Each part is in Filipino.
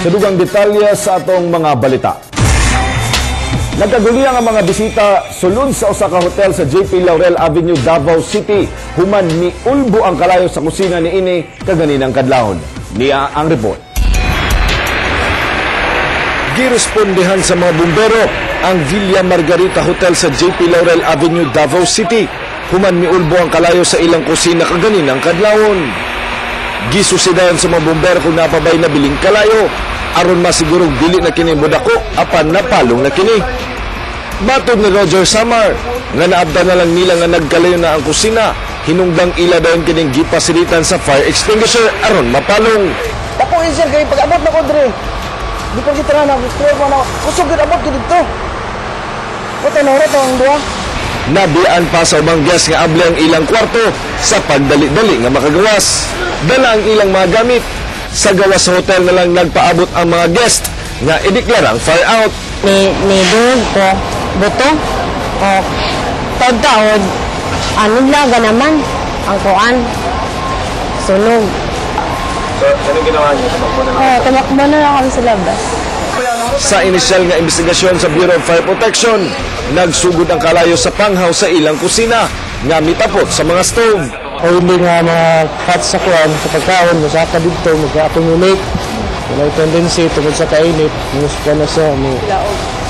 Sa dugang detalye sa atong mga balita. Nagkaguliang ang mga bisita sulod sa usa ka hotel sa JP Laurel Avenue, Davao City. Human miulbo ang kalayo sa kusina niini kaganinang kadlawon. Niya ang report. Girespondehan sa mga bumbero ang Villa Margarita Hotel sa JP Laurel Avenue, Davao City. Human miulbo ang kalayo sa ilang kusina kaganinang kadlawon. Gisusidayan sa mga bumbero kung napabay na biling kalayo aron masigurong dili na kini modako apan napalong na kini. Matod ni Roger Samar nga naabda na lang nila nga nagkalayo na ang kusina, hinungdang ila dayon kining gipasilitan sa fire extinguisher aron mapalong. Ako sir kay pag-abot na ko dre. Di ko kita na gusto ko na kusog gid abot gid dito. Wala na ora tong duha. Nabian pa sa ubang guest nga able ang ilang kwarto sa pagdali-dali nga makagawas. Dala ang ilang mga gamit. Sa gawas sa hotel na lang nagpaabot ang mga guest nga ideklarang fire out. May dugog ko, buto, o taod-taod, laga naman, ang kuan, sunog. So, anong ginawa niyo? Tumakbo na lang kami sa labas. Sa inisyal nga investigasyon sa Bureau of Fire Protection, nagsugod ang kalayo sa panghaw sa ilang kusina nga mitapot sa mga stove. O hindi nga mga cuts sa kuan sa pagkaon, masaka dito, mag-accumulate. May tendency tungkol sa kainit, muspa na siya,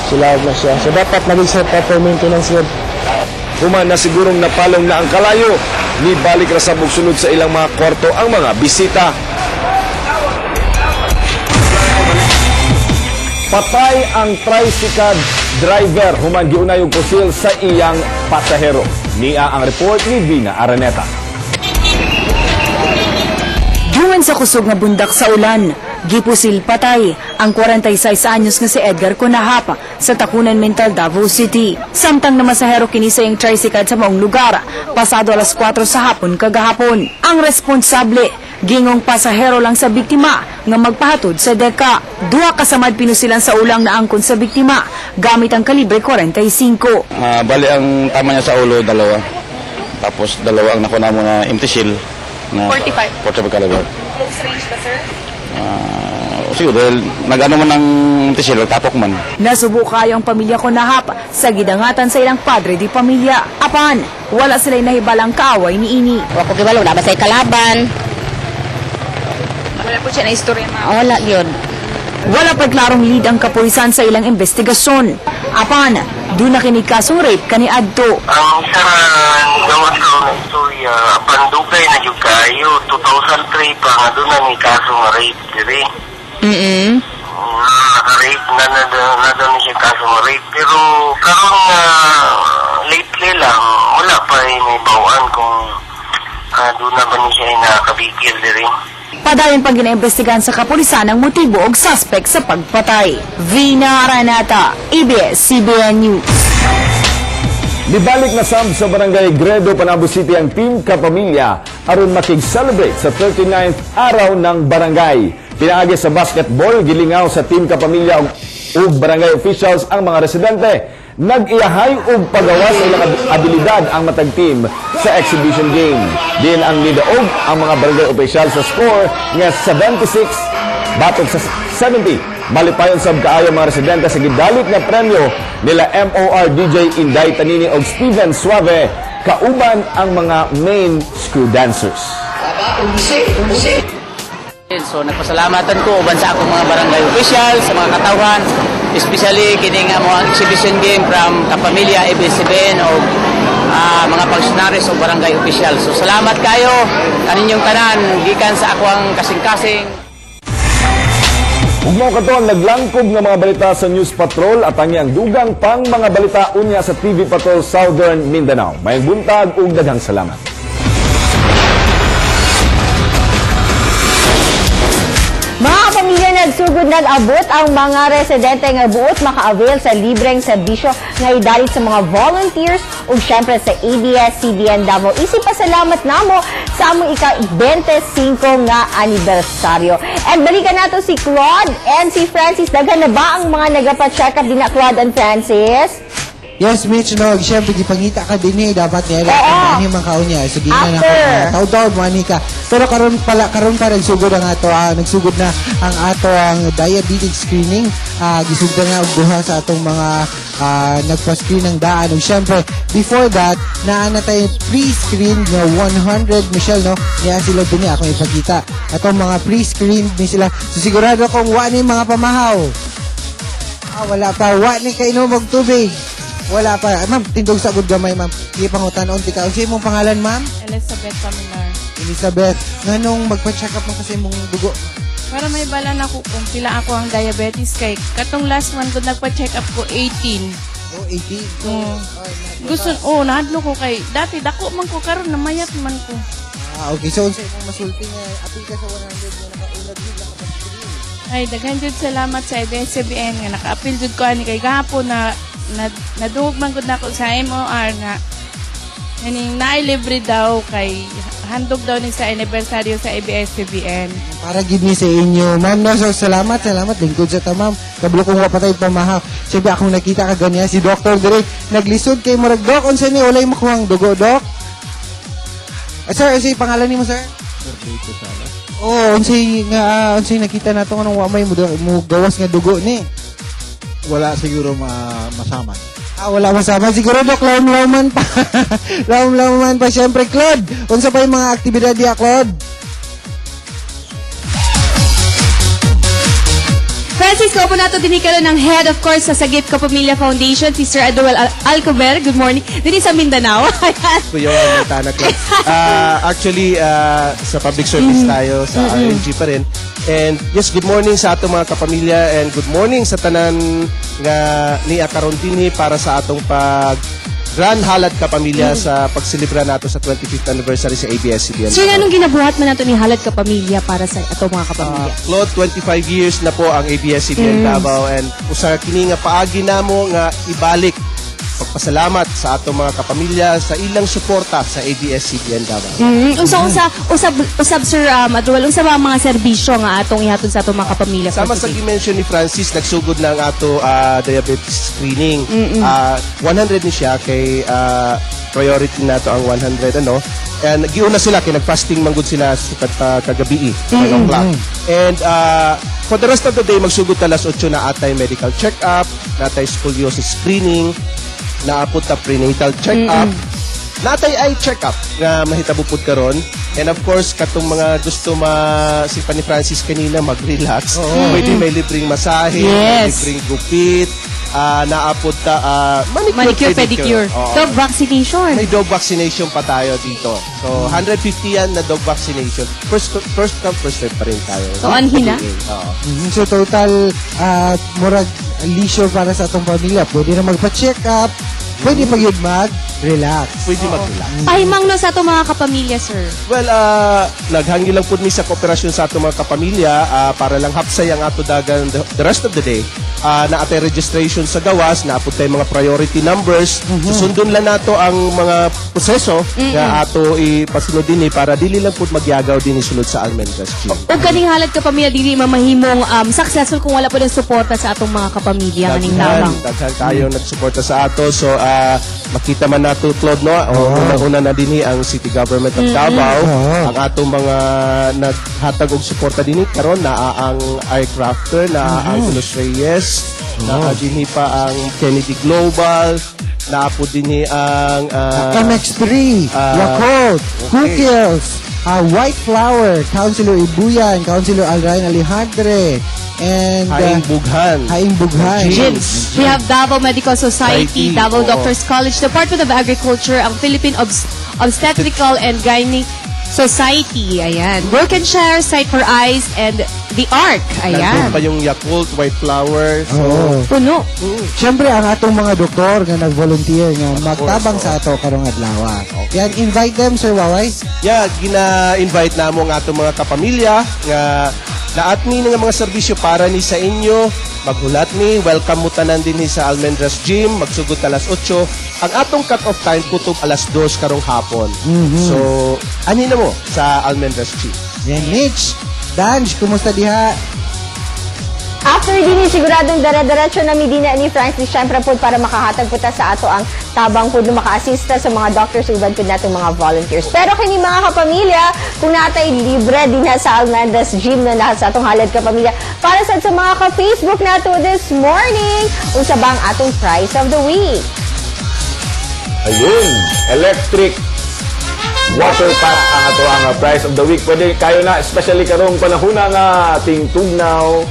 silaog na siya. So dapat naging sa proper maintenance yun. Human na sigurong napalong na ang kalayo, ni balik na sa bugsunod sa ilang mga kwarto ang mga bisita. Patay ang tricycle driver human giunay og pusil sa iyang pasahero. Niya ang report ni Vina Araneta. Duman sa kusog nga bundak sa ulan, gipusil patay ang 46 anyos nga si Edgar Conahapa sa Takunan Mental, Davao City. Samtang na masahero kini sa iyang tricycle sa maong lugar, pasado alas 4 sa hapon kagahapon. Ang responsable, gingong pasahero lang sa biktima nga magpahatod sa deka. Duha kasamad pinusilan sa ulang na angkon sa biktima gamit ang kalibre 45. Bali ang tama niya sa ulo, dalawa. Tapos dalawa ang nakuna mo na empty shell. Na 45 caliber. Close range ba, sir? Siguro dahil nag-ano man ng empty shell, tapok man. Nasubo kayo ang pamilya Conahapa sa gidangatan sa ilang padre di pamilya. Apan, wala sila'y nahibalang kaaway ni ini. Wako kibalo, na ba sa'y kalaban? Wala po siya na istorya, ma'am. Wala yun. Wala pa klarong lead ang kapulisan sa ilang investigasyon. Apan, doon na kini kasong rape kani adto. Ang isa gawas ko na istorya, pandugay na yung kayo, 2003 pa nga doon na may kasong rape diri. Naka-rape na doon siya kasong rape. Pero karon na lately lang, wala pa may bawaan kung doon na ba niya siya nakabigil diri. Padayon pang ginaimbestigahan sa kapulisan ang motibo og suspect sa pagpatay. Vina Araneta, ABS-CBN News. Nibalik na sam sa barangay Gredo, Panabo City ang Team Kapamilya aron makig-celebrate sa 39th araw ng barangay. Pinaagi sa basketball, gilingaw sa Team Kapamilya ug barangay officials ang mga residente. Nag-iyahay ug pagawas sa ilang abilidad ang matag team sa exhibition game. Din ang nidaog ang mga barangay official sa score nga 76 batok sa 70. Malipayon sa kaayo mga residente sa gidalik na premyo nila MOR DJ Inday Tanini ug Steven Suave kauban ang mga main screw dancers. So nagpasalamatan ko uban sa akong mga barangay official, sa mga katawan, especially kining mga exhibition game from Kapamilya, ABS-CBN o mga functionaries o barangay official. So salamat kayo kaninyong tanan gikan sa ako ang kasing-kasing. Ug mao katon naglangkob nga mga balita sa News Patrol at ang dugang pang mga balita unya sa TV Patrol Southern Mindanao. Mayong buntag ug daghang salamat. Mga pamilya, nagsugod nag-abot ang mga residente nga buot maka-avail sa libreng serbisyo nga idalit sa mga volunteers ug syempre sa ABS-CBN Davao. Isipasalamat namo sa among ika-25 nga anibersaryo. And balikan nato si Claude and si Francis. Daghan na ba ang mga nagapa-check up din na Claude and Francis? Yes, Mitch, no, siyempre, gipangita ka din dapat niya, ano yung mga kaon niya, sige na taw-taw, mani ka. Pero karon pa nagsugod ang ato, nagsugod na ang ato ang diabetes screening, gisugdan na og duha sa atong mga nagpa-screen ng daan. Ug siyempre, before that, naana tayo pre-screen na 100, Michelle, no, niya sila din akong ipakita. Atong mga pre-screen ni sila, so sigurado kung wani mga pamahaw. Wala pa, wani kainom og tubig. Wala pa. Ma'am, tindog sa good gamay, ma'am. Sige pangutanon ka. Unsay mong pangalan, ma'am? Elizabeth Pamilar. Elizabeth. Nganong magpa-check up mo kasi mong dugo? Para may balan ako kung pila ako ang diabetes kay katong last month ko nagpa-check up ko 18. Oh, 18? Gusto, nahadlo ko kay dati dako man ko karon namayat man ko. Okay. So, unsay mong masulti nga apil ka sa 100 nga nakaunad yun nakapag-screen? Ay, daghan jud salamat sa ABS-CBN nga naka-appeal jud ko ani kay gahapon na nadungog man gud nako sa MOR nga kaning nailibre daw kay handog daw ni sa anibersaryo sa ABS-CBN. Para gid ni sa inyo, ma'am. No, so, salamat. Lingkod sa ta, ma'am. Kablo kong wapatay pamahaw. Siyempre, akong nakita ka ganyan. Si Dr. Dre, naglisod kay Murag. Doc, unsa ni ulay mo kuhang dugo, Doc? Sir, unsay pangalan nimo, sir? Unsay nakita nato nga nung wamay mo gawas nga dugo ni? Wala siguro masama. Wala masama. Siguro, Doc, lawm-lawman pa. Lawm-lawman pa. Siyempre, Claude, unsa pa yung mga aktibidad niya, Claude? Francisco, po nato din karon ng head, of course, sa Sagip Kapamilya Foundation, si Sir Aduel Alcover. Good morning. Dini sa Mindanao. Kuya Juan Tanak. Actually, sa public service tayo, sa RNG pa rin. And yes, good morning sa atong mga kapamilya and good morning sa tanan nga ni karon dinhi para sa atong Grand Halad Kapamilya sa pagselebra nato sa 25th anniversary sa ABS-CBN. Sir, anong ginabuhat man nato ni Halad Kapamilya para sa atong mga kapamilya? Claude, 25 years na po ang ABS-CBN Davao and usa kini nga paagi namo nga ibalik pagpasalamat sa atong mga kapamilya sa ilang suporta sa ABS-CBN Davao. Usab Sir Aduel, unsa ba ang mga serbisyo nga atong ihatod sa atong mga kapamilya? Sama sa gi-mention ni Francis, nagsugod na ang ato diabetes screening. 100 ni siya kay priority nato ang 100 and giuna sila kay nag-fasting manggod sila sa kagabi 9 o'clock. And for the rest of the day magsugod alas 8 na atay medical check-up, natay scoliosis screening, naapot ta prenatal check-up, natay eye check-up nga mahitabo pud karon. And of course, katong mga gusto si Pani Francis kanina mag-relax, pwede may libreng masahe, may libreng gupit, naapot ta manicure, pedicure. Dog vaccination. May dog vaccination pa tayo dito. So, 150 yan na dog vaccination. First come, first serve pa rin tayo. So, anhina? So, total, murag leisure para sa atong pamilya. Pwede na magpa-check up, pwede mag-relax. Pwede mag-relax. Pahimang no sa atong mga kapamilya, sir? Well, naghangi lang po mi sa kooperasyon sa atong mga kapamilya para lang hapsay ang ato dagan the rest of the day. Naatay registration sa gawas, naapod tayo mga priority numbers. Susundon lang nato ang mga proseso na ato ipasunod din para dili lang po magyagaw din isunod sa Almendras Gym. O kaning Halad Kapamilya, dili mamahimong successful kung wala po ng suporta sa atong mga kapamilya. Daghan tayo nagsuporta sa ato. So, makita man nato, Claude, no? Una na din ang City Government of Davao. Ang atong mga naghatag og suporta din karon na ang aircrafter, na ang Los Reyes, na din pa ang Kennedy Global, naapod din ang MX3, Yakult, Cookills, White Flower, Councilor Ibuyan, Councilor Alrain Alejandre, and Haing Bughan. Gyms. We have Davao Medical Society, Davao Doctors College, Department of Agriculture, ang Philippine Obstetrical and Gynae Society, ayan. Broken Share, Sight for Eyes, and The Ark, ayan. Nandun pa yung Yakult, White Flower. Puno. Siyempre, ang atong mga doktor nga nag-volunteer nga magtabang sa ato karong adlaw. Yan, invite them, Sir Waway. Yeah, gina-invite na mo ang atong mga kapamilya nga laat mi nga mga serbisyo para ni sa inyo. Maghulat mi, welcome mo tanan din sa Almendras Gym, magsugod alas 8. Ang atong cut-off time kutob alas 2 karong hapon. So, ani na mo sa Almendras Gym. Yan, Mitch, Danj, kumusta diha? After din siguradong dara-diretso na midina ni Francis syempre po para makahatag po ta sa ato ang tabang po na maka-assista sa mga doctors uban po natong mga volunteers. Pero kini mga kapamilya, kung natay libre din na sa Almenda's Gym na lahat sa atong halad kapamilya para sa mga ka-Facebook nato this morning, unsa bang atong prize of the week? Ayun, electric water pack ang ato ang prize of the week. Pwede kayo na, especially karong panahon na ating tugnaw.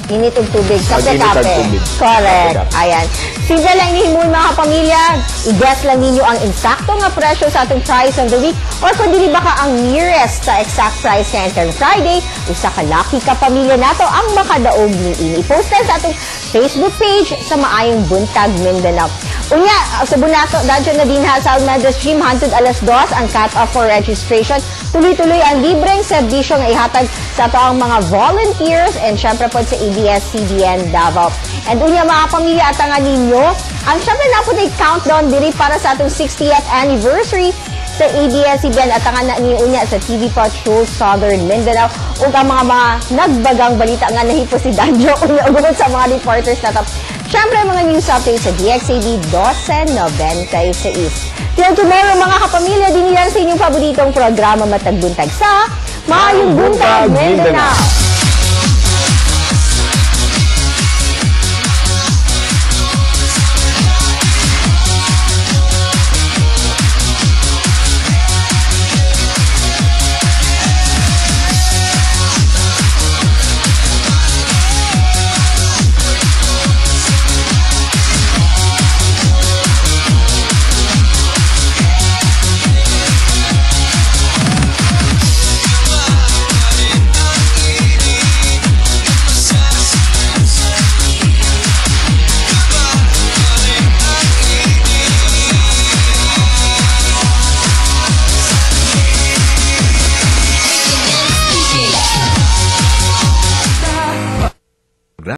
Init og tubig, kape-kape. Mag-init ang tubig. Correct. Kape-kape. Ayan. Simple lang nihimul mga kapamilya. I-guess lang ninyo ang insakto nga presyo sa atong price of the week or kung dili ba ka ang nearest sa exact price na entering Friday, usa ka lucky kapamilya nato ang makadaog ni ini. I-post lang sa atong Facebook page sa Maayong Buntag Mindanao. Unya, sa Bunato, dadyo na din ha sa Almenda's Gym, hantod alas 2 ang cut-off for registration. Tuloy-tuloy ang libreng serbisyo nga ihatag sa ato ang mga volunteers and syempre po sa ABS-CBN Davao. And unya mga pamilya at nga ninyo, ang syempre na po na countdown diri para sa atong 60th anniversary sa ABS-CBN at nga na niunya sa TV Patrol Southern Mindanao ug ang mga nagbagang balita nga nahipo si Danjo ug sa mga reporters nato. Syempre mga news updates sa DXAB 1296. Till tomorrow mga kapamilya, din yan sa inyong paboritong programa Matagbuntag sa Maayong Buntag Mindanao.